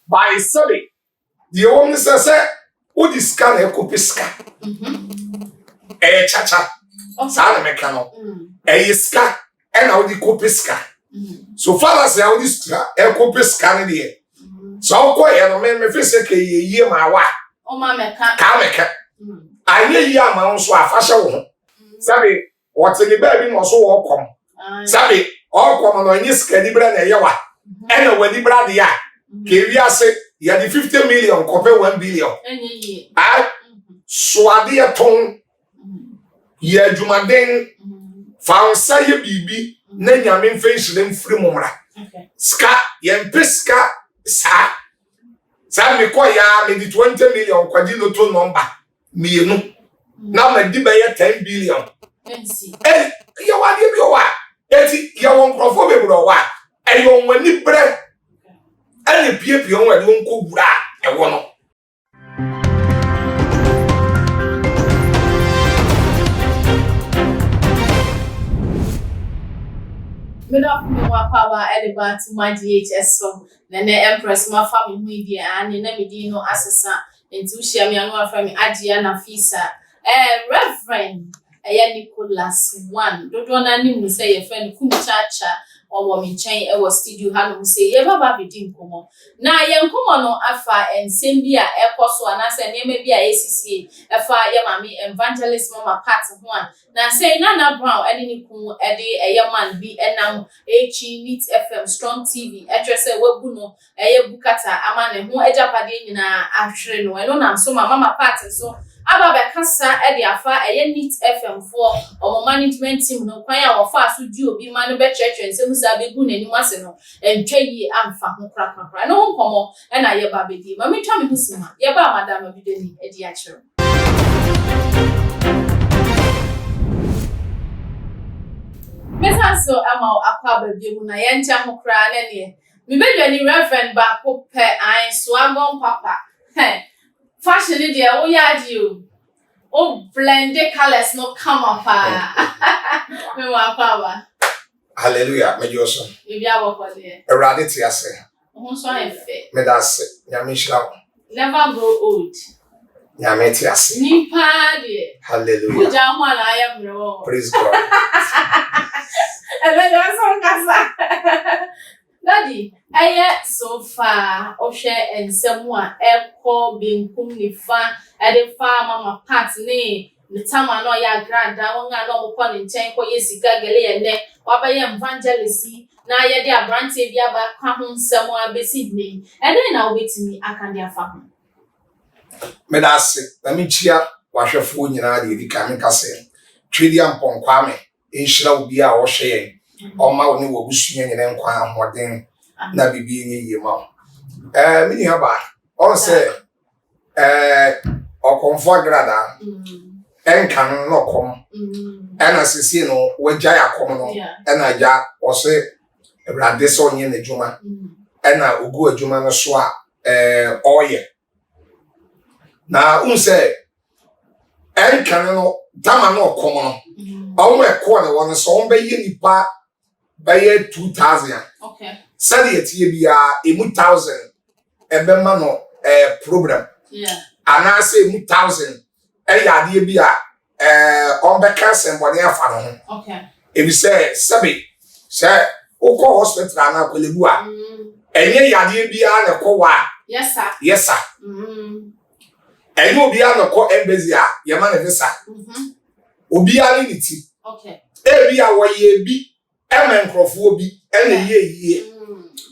by study. The woman says, what is scan a copiska? Chacha, Sala Mecano, ska, and how the copiska. So far as I this a copiska here. So quite a man may face a year my wife. Oh, mamma, Kameka. I hear ya, my own swap, fashion. Sabi, what's in the baby was so welcome. Sabi, all common on this Cadibra and Yawa. And when the brother ya, Kavia said, you had the 50 million, compare 1 billion. I swadia tone. Ye Jumaden found Saya Bibi, Nanya mean face them free mumra. Ska, yen pesca, sa. Sam Koya made 20 million quadrilo to number. Me no. Now my debate 10 billion. Eh, you want to be a what? Eti, you won't conform with a what? And you want to bread. And the people won't cook bra. I want. Good afternoon, power elevator to my DHS song. Nana Empress, my family media, and in Medino assessor, into Shamiano from Adriana Fisa. Reverend Nicholas one. Don't want to say a friend Kumchacha or woman chain. I was still you have say, you ever be dim come. Now, young come on Alpha and Sambia, Apostle, and I say, maybe a ACC, a fire, mammy, evangelist, mama, part of one. Now say Nana Brown, Eddie Niku, Eddie, a young man, be and now Neat FM, Strong TV, address a webuno, a bukata, a man, who ejapadina, after no, and on so my mama part so. Aba Kasa Eddie Afa, a Neat FM for or management team, no choir or fast would you be man be church and so Sabi Gun and Maseno, and Jay and Fahon Crack. No come and I yaba baby. Mammy Tommy Husima, Yaba Madame Bideni, Eddie Atcher. So I'm a baby when I enter Mokran any. We made any reverend back up I swam on papa. Hey, fashion idea, oh, yeah, you. Oh, blended colors no come up. Me want power. Hallelujah, me Johnson. If you are what there. A radity, I say. Oh, so I fit. Me that's it. Yamishla. Never grow old. Yametias. Nipa, Hallelujah. I am no. Praise God. And then there's some casa. Daddy, I so far, Oshe and someone echo being kumnifa at the farm mama part ne. The time I know ya grand down and no upon in chain for Yesica Gale and ne, Wabaya evangelist. Now ya dear branty via back home somewhere beside me, and then I'll wait to me. I can dear farm. Me that's it. Let me cheer. Wash your phone, you know, the coming cassette. Tridium Pon Kwame. Inshira will be our share. Or my only will be swinging and inquire what then not be being a year more. Many about all say, or comfort grada, and can not come. And as you see, no, when Jaya come on, and I ja or say, Radisson in the Juma, and I will go a Juma swap, oil. Now, say, and can no, Tama no come on. I corner one song by any part by 2,000. Okay. Sadia Tibia, a 1,000, a Bemano program. Yeah. And I say 1,000, a Yadibia, on the cast and one air fan. Okay. If you say, Sabi, say, Oko Hospital, Anna Kulibua, and ye Yadibia, the Kowa. Yes, sir. Yes, sir. And you'll be on the co embezia, your man is sir. Obiality. Okay. Every hour ye be, and Crawfordy, and a ye,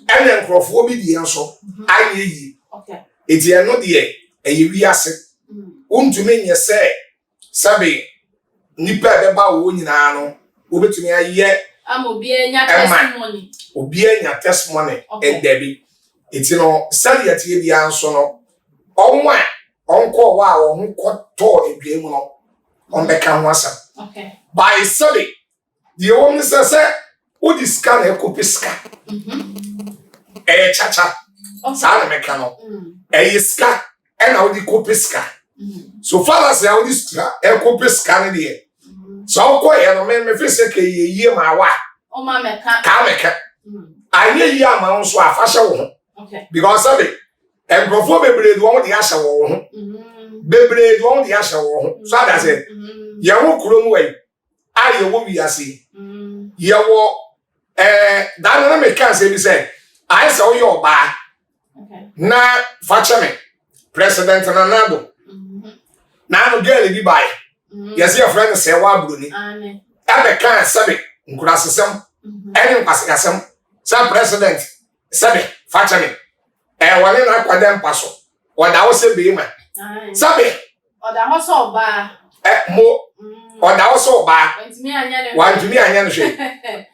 and then Crawfordy the answer. I ye. Okay. It's ye not ye, a ye asset. To me, ye say, Sabi, Nipper about winning ano, over to me a year. I'm obeying your testimony. Obeying your testimony, and Debbie. It's Sally at ye the answer. On one, on call wow, on what tall a game on the canvas. Okay. By Sunday, the woman says, "What is scan a copiska? Chacha, Sala Mecano, a ska, and how the copiska. So far as I this a copiska here. So quite a man may face a year my wife. Oh, mamma, Kameka. I hear ya my own swap fashion. Okay. Because of it, Enkrofo bebree do won de ahye wo ho. Bebree do won de ahye wo ho. So that say ye wo kurom we aye wo wiase. Ye wo dan na me kan say bi say aye say wo ye oba. Na fachame President Nana Nana girl bi bai. Yes, your friend say wa bruni. Abe kan sabe nkurasesem. Ene nkwasesem. Sa president sabe fachame. Wale na kwada mpaso. Oda wo se be ma. Sabe. Oda ho so ba. Mo. Oda wo so ba. Wantumi anya no hwe.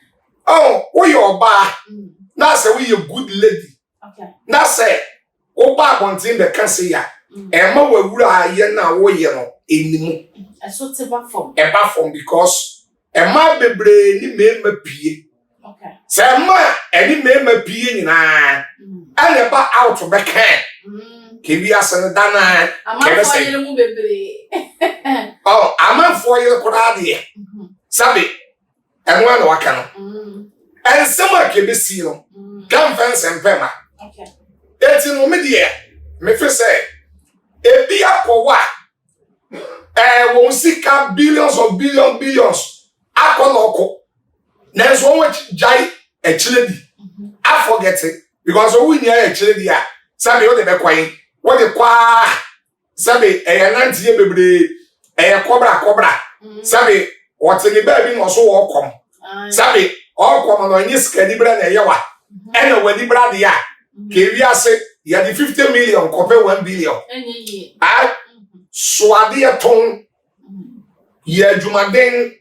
Oh, we your ba. Na say we a good lady. Okay. Na say o ba bontin be kan say ya. Ma wawura aye na wo ye no enimu. So te ba form. E ba form because ma bebre ni me ma pie. Okay. Say ma eni me ma pie nyina. And ba out of the can. Kebi asan dana. Ama for yele mu bebre. Oh, ama for yele kura de. Sabi. Enwa na waka no. En sema kebi si no. Kan fence empema. Okay. Eti no me de. Me fe say ebi akwa. Won sika billions of billions. Akoloko. Nenso won jai e chiledi. I forget it. Because we near actually there. Sabi o de be kwan. What the kwa sabi nantie bebre cobra. Sabi what ni ba bi no so wo kom. Sabi o kom no nyi ska di bra na ye wa. E na wadi bra de ya. Ke wi ase ya di 50 million compare 1 billion. Enye. Ah so ade ton ye adwumaden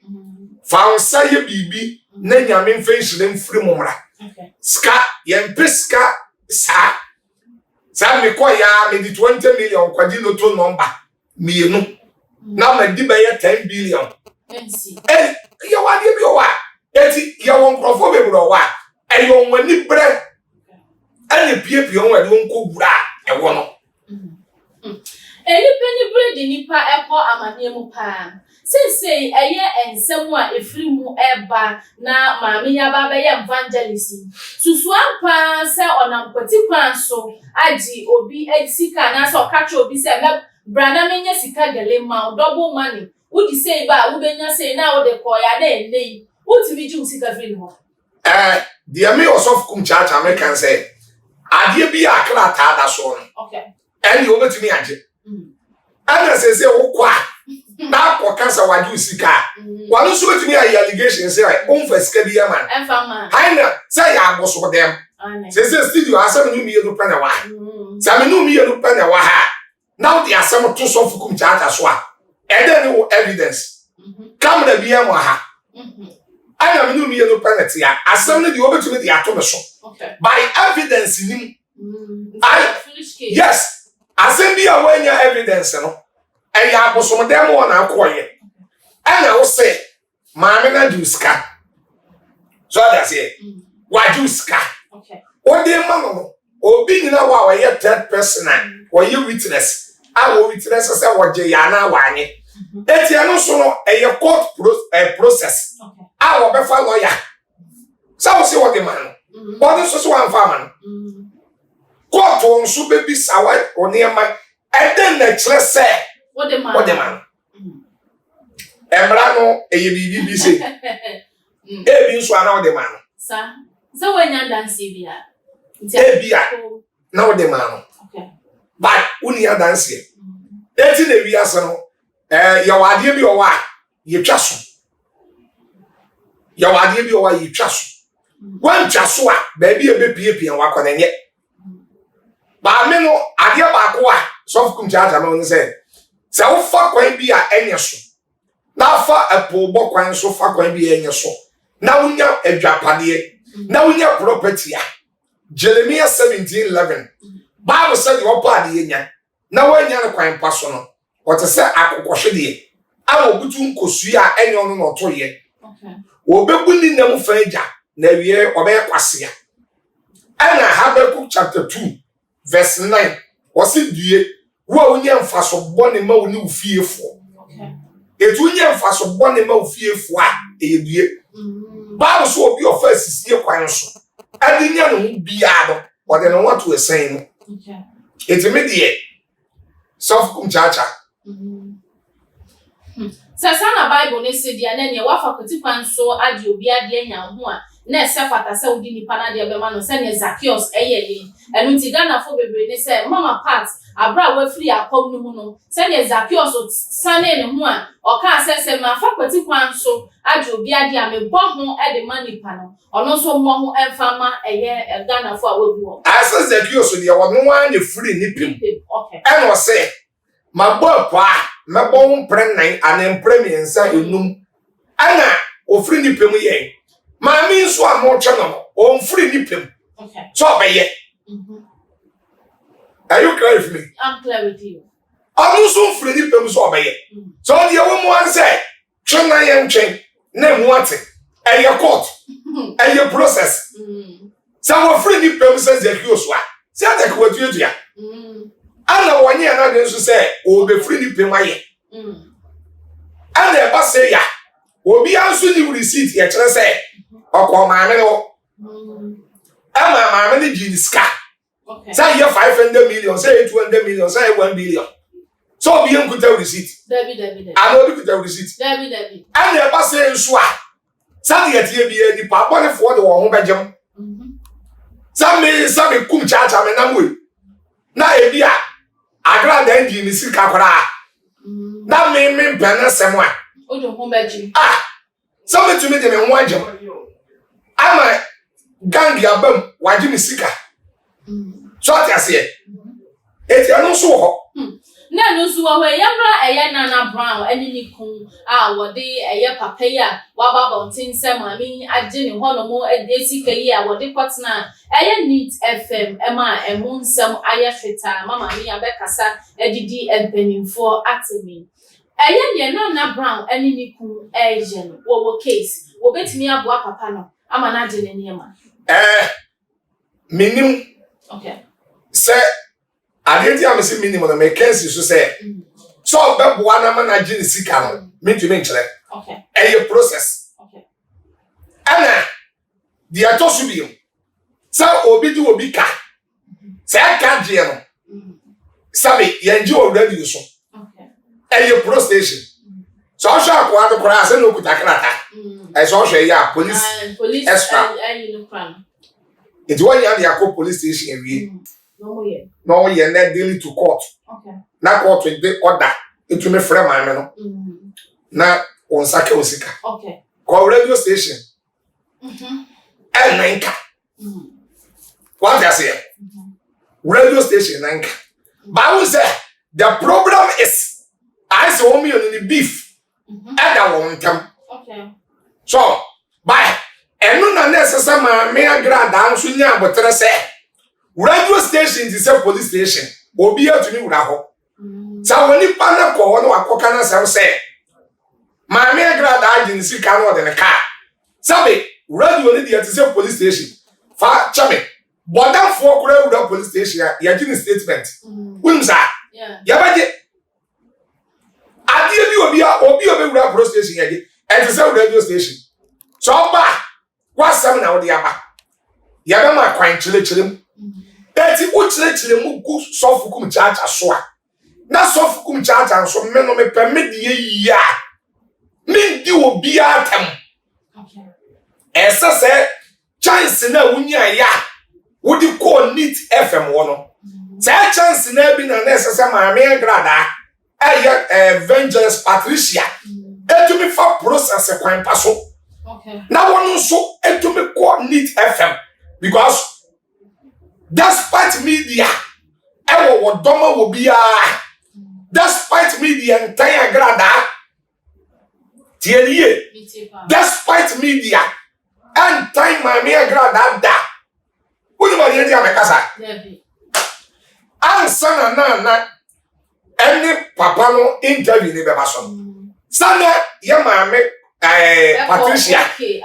fa onsa ye bibi na nyame mfa nhire mfiri mumra. Okay. Ska yempiska sa me koya me di 20 million kwadi loto number mienu na me di be 10 billion ensi ye wa de bi o wa eti ye won krofo be bro wa e yo wani bre ani pie on wa de won ko bura e wo no enipa ni bre de nipa ekọ amane mu pa sensei eye ensem a efiri mu eba na maame ya ba be evangelist susu ampa se onamkwati kwan so agi obi sika na so kacha obi se me brana menye sika gele ma double money wudi say ba wo benya say na wo de koya na enei wuti bi ji sika firi ho the me of Kumchacha American say adie bi akra ta da so no okay eni obetumi age ana say wo kwa na ko kansa waju sika wanu so betumi ayi allegation say onfa sika bi ya man enfa man haina say ya aboso dem say studio asem nu mi yedo pana wa say me nu mi yedo pana wa ha now the asem to so fukum Kumchacha so a e dey no evidence camera bi am ha ana me nu mi yedo pana ti ya asem no di obetumi di ato me so by evidence nim yes asem bi a wanya evidence no e ya abosom dem won akoye ana wo say maame na juska so that's it wa juska okay o de mama obi nyina wa ye third person or you witness our witness say wo je ya na wanye eti eno so no e ye court process okay wo be fa lawyer so wo say wo de man what is so one farmer court won so be sawa oniema e den na kire say what the man Emra no eye bibi bi se e bi nso ana wo de man sa so wanya dance bia e bia na wo de man okay but uni ya dance eti na wi ase no ya wade bi o wa ye twa so ya wade bi o wa ye twa so wan twa so a ba bi e be pie wa kwa na nye ba me no ade ba ko a so Kumchacha no say se wo fa kwan bi a enye so na fa epo bo kwan so fa kwan bi enye so na unya adwapade na unya property a Jeremiah 17:11 Bible said you opa de nya na wanya ne kwan pa so no what say akokohwede a obutu nkosu a enye ono no to ye okay obebu ni nam fa agya na wie obe kwasea ana Habakkuk chapter 2 verse 9 wasi due wo unya mfaso bone ma woni ufiefo okay etu unya mfaso bone ma ufiefo a eyedue Bible so obi ofa asisie kwan so adinya no bia do ode no wato esen no okay It's immediate. Soft Kumchacha. Sasana Bible ne se dia na ne wafa kotikwan so ade obi ade anya ho a na ese fata se odi nipa na de be ma no se ne Zacchaeus eye enu nti Ghana fo bebre ne se mama part abra wa free akom no mu no se ne Zacchaeus sane ne ho a o ka se ma fa kotikwan so ade obi ade a me bo ho e de ma nipa no ono so mo ho emfa ma eye Ghana fo a wabi wo asa Zacchaeus de wo no wan ne free nipim okay eno se ma bo kwa mebo mprennan anemprenmiensa enum ana ofri nipem yen ma mi nso a mo twa no o mfri nipem okay so obeye are you clear with me? I'm clear with you. I'm so free nipem so obeye so the wo an say twena yen twen na mu ate eye court eye process so wo free nipem say Zacchaeus wa say that ko tuatua ana wonye na de nso say o be free nipem aye ana e ba say ya obi anso ni receipt ye kire say okọ maame no ama maame ni jiniska okay say ye 500 million say 200 million say 1 billion so obi enkuta receipt David ana obi kuta receipt David ana e ba say nso a say ye tie bi ani pa bone fo de wo ho begem Some Kumchacha me namwe na ebi a Agradaa After ni sika kora na me mpana semwa ojo ho beji some to me de me ho agem ama gang ya bam waji ni sika so atiase eti anu so ho na no so ho yamra eye Nana Brown eni ni kun wode eye papa ya waba bontin sem ami age ni ho no mo ede sika yi a wode kwatna eye Neat FM ema emu nsem aye hweta mama mi abekasa edidi empanimfo atemi eye ne Nana Brown eni ni kun agent wo case wo betimi aboa papa no ama na age ne niema minim okay se adenti am se minimum na me kensi so say so be boa na ma na gini sika no me to me nkyere okay e process okay ana di ato so bi so obi di obi ka se ka je no sabe yenji o radio so okay e process so so akwa de kora se no kuta krata e so hwe ya police extra no crime it one ya the police station ewie no ye na daily to court okay na court de order it me frame am no na on sake osika okay call radio station nanka what I say radio station nanka but we say the problem is I say woman on the beef and that one come okay so by enu na necessary ma me Agradaa nso nya abotre say radio station is a police station obi atuni wura ho sa woni pa na ko no akoka na say ma me Agradaa agin sika no de ne car sabe radio ni dey is a police station fa chame bodam fo kura wura police station ya gini statement unza ya baje ade bi obi wura police station ya ge and is a radio station so ba wasam na wodi aba ya be ma kwan chile eti uchile mu gu sofu Kumchacha so a na sofu Kumchacha so me no me permit ye ya me di obi atem okay esa se chance na wunya ya wodi call Neat FM wo no se chance na bi na esa se ma me Agradaa Evangelist Patricia etumi fa process kwan paso okay na wonu so etumi call Neat FM because despite media ewo wodoma wo bia despite media entire Agradaa tieliye despite media entire mami Agradaa da uni ma yedi amekasa ansana na any papa no interview ni beba so sana ya mami Patricia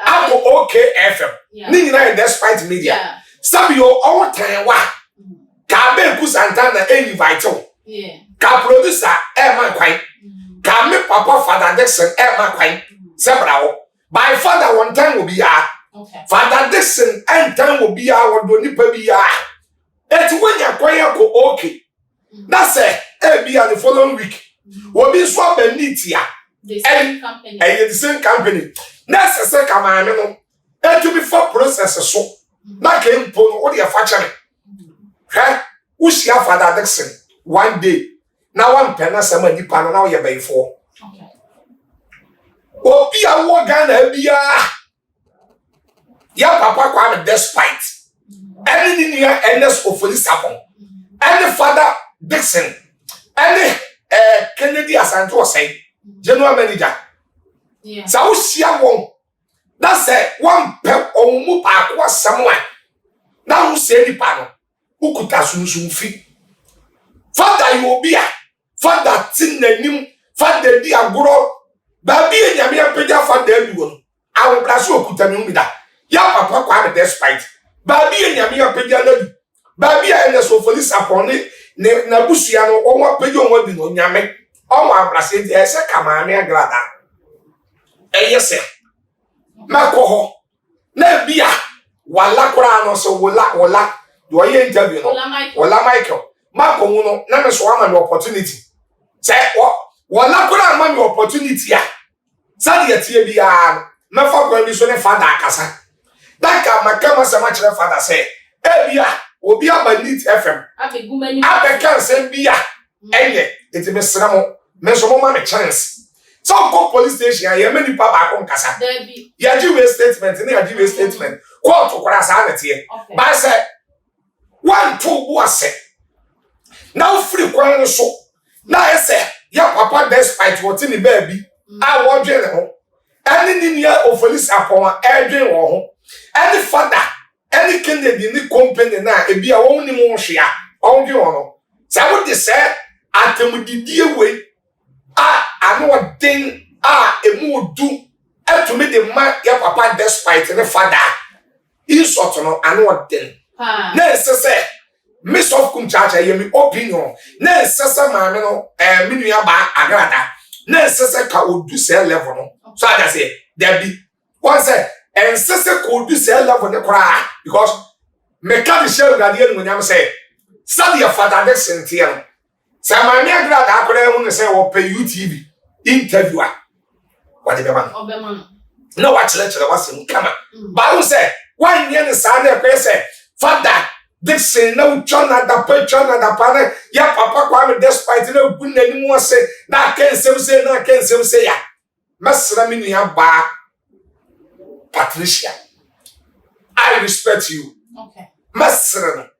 ako okay FM ni nyina despite media sabi yo all time wa ka be ku Santana invite o ka producer man kwan ka me papa Father Dixon man kwan sebra wo by father one time will be ya okay Father Dixon and time will be ya wo do nipa bi ya Eti when ya kwanya ko okay. That's be the following week. Will be swap and neat ya. The same company. And the same company. That's a second man. And to be for process so. Not came for all your factory. Huh? Who's your father Dixon? One day. Now one penna some deep and now you're by four. Okay. Oh, be a war gun, be a. Ya papa Kwame Despite. Any near endless of police happen. Any father Dixon. Any Kennedy as I was saying. General manager. Yeah. So share one. That's one pep or move across someone. Now who say the panel? Who could have soon feet? Father, you will be a father tin the new father dear grow. Baby and Yamia Peja for the one. I will blast you could tell me that. Ya papa Kwame Despite. Baby and Yamia Peja lady. Baby and the sofa upon it. Nabusiano or what Pejo will be no Yame. Oh, my blessed, yes, Nana Agradaa. Yes, sir. Makoho. Nebia. Wala Kurano so wala. You are interview. Wala Michael. Marco Muno, never swam an opportunity. Say what? Wala Kuran man your opportunity. Sadia Tibia. Never going to be so father Casa. That can come so much father say. Ebia will be up by Neat FM. I can say Bia. It is Miss Ramo. Mesomoma me chance. So go police station ya many papa akon kasa. Ya give statement, na give statement. Court to kwara sa na tie. Ba say one two bo say. Now free kwan so. Na e say ya papa Despite what ni baby. I wo dwen ho. Any ni of police upon e dwen wo ho. Any father, any Kennedy ni company na e bia wo ni mo hwea. O dwen wo no. Say what they say atemudidie we. I know a thing. A mood do. And to me, the man, your papa Despite and the father. He's sort of I know a thing. Necessary. Miss of Kumchacha, you me opinion. Necessary, mamma, Minia Ba Agrada. Necessary could do sell level. So I say, there be one say, and sister could do sell level the cry because mechanic shell guardian when I'm say, study your father next in here. Nana Agradaa After when say or pay UTV interviewer. What the man? No, watch lecture was in camera. But who say 1 year Sunday say father Dixon no John at the panel. Ya papa Kwame Despite no good anymore say na can say na can say ya. Masra mini ya ba Patricia. I respect you. Okay. Masra.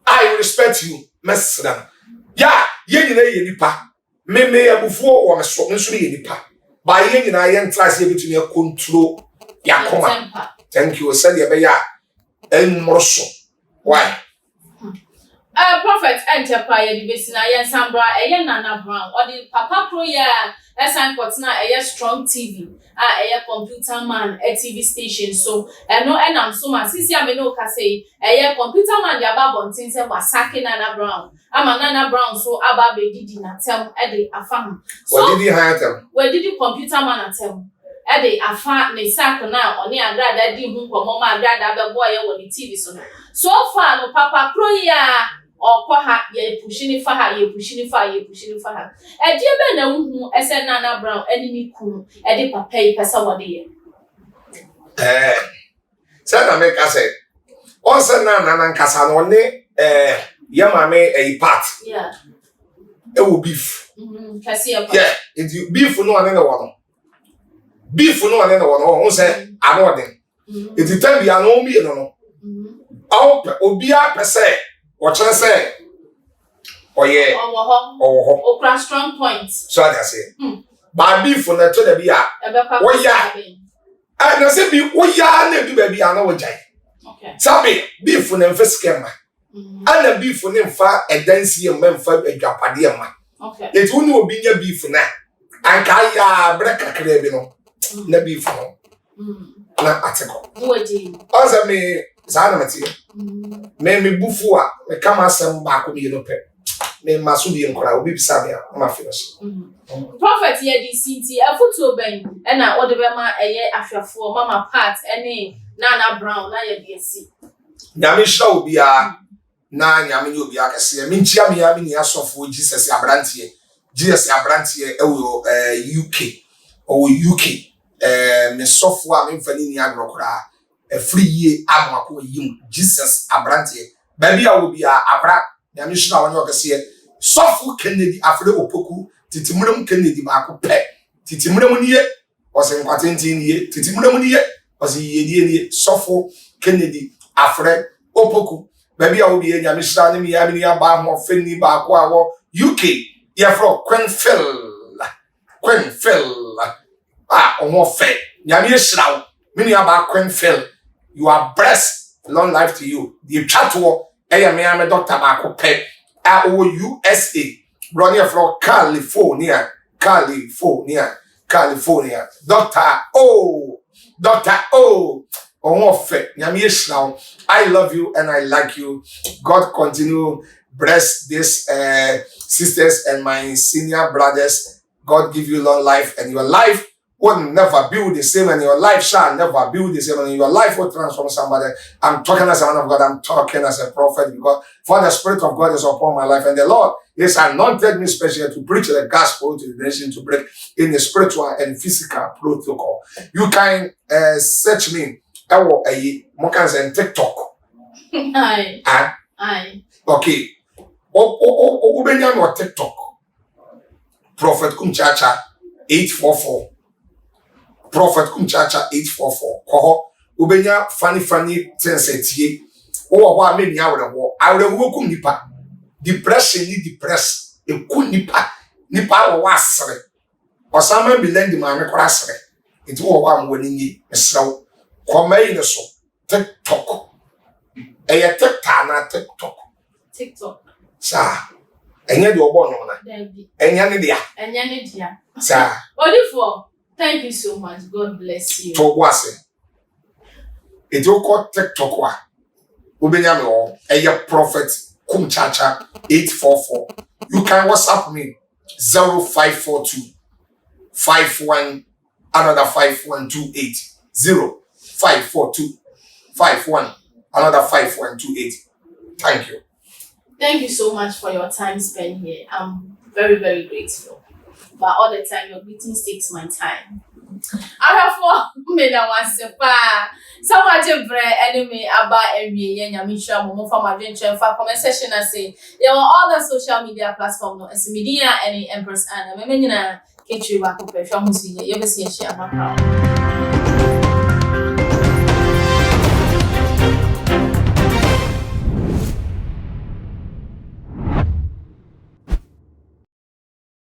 I respect you. Masra. Ya ye nyina ye nipa me abufuo wo me so nso ye nipa ba ye nyina ye ntrase ye bitumi control ya koma. Thank you said ye be ya enmoroso why Prophet enterprise the besina ye sambra Nana Brown or the papa pro ya esan kotna strong TV computer man a TV station so no enam so ma sisi ameno ka say computer man ya ba bontin say wasake Nana Brown ama Nana Brown so aba be didi na tem de afam so what did he hire them where did the computer man atem de afa ne sack na oni Agradaa di hu komo ma Agradaa be boy ye woni TV so far no papa pro ya or ha ye pushing for her, ye pushing for her. A dear Ben, who said Nana Brown, enemy cool, a dip a pay pesa one day. Sana make us say, also Nana Casanone, Yamame a part. Yeah. It will beef. Yeah, it's beef for no another one. Beef for no another one, who said, I know them. It's the time you know me, no. Oh, Obia per se. What I say? Oh yeah. Oh, cross strong points. So I say. But beef for the to the beer. Oh yeah. I say be oh yeah, ne do baby I know what jai. Okay. Sabi beef for them first scammer. And the beef for them fa a dance and men for a japadi ma. Okay. It won't be your beef now. And kaya break a crabino. Ne beef no. Na article. What do you? Also me Zanamati. Me bufua me kama sem baako bi no pe me maso bi nkora obi bisa me ma finish Prophet ye di sinti afuto ben e na ode be ma eye ahwefo mama part ene Nana Brown na ye bi esi nyame hira obi a na nyame ni obi akese me nchia me ya me ni asofo Jesus Abrantie ewo UK o UK me sofo a me mfani ni agrokora free ye amako yim Jesus Abrantie baby a wo bia abra nyame hira woni okese sofo Kennedy After opoku titimrem Kennedy maako pe titimrem niye ose nkwatenti niye titimrem niye ose yedie niye sofo Kennedy After opoku baby a wo bia nyame hira ne me ya me ya ba ho fani ba ko awo UK ya fro Queen Phil omo fe nyame hira wo me ya ba Queen Phil you are blessed long life to you the chatwo me am doctor ba ko pe USA Ronnie from California Doctor I love you and I like you. God continue bless these sisters and my senior brothers. God give you long life and your life will never be the same and your life shall never be the same and your life will transform somebody. I'm talking as a man of God. I'm talking as a prophet because for the Spirit of God is upon my life and the Lord has anointed me specially to preach the gospel to the nation, to break in the spiritual and physical protocol. You can search me on TikTok. Aye. Okay. Ubenya no TikTok. Prophet Kumchacha 844. Prophet Kumchacha 844. Koho ubenya funny tensetie. O wa me ni awrewo kum nipa. Depression ni depress. E kun nipa wo wasre. Osama bi lend ma me kora sre. Enti wo wa mwani ni mesrew. Komai ne so TikTok. Eye TikTok. Sa. Enye de obo no na. Enye ne dia. Sa. Odifo, thank you so much. God bless you. To wase. Enti o ko TikTok wa. Obenya me o. Eye Prophet Kumchacha 844. You can WhatsApp me 0542 51 another 5128 0542 51 another 5128. Thank you. Thank you so much for your time spent here. I'm very, very grateful. But all the time, your greetings takes my time. I have for me now once a pa. So much of enemy about every year. Yamisha, Momo from adventure for comment session. I say, there are all the social media platforms. As media, any Empress Anna, Memina, Ketri, Wako, Perfume, you ever see a share.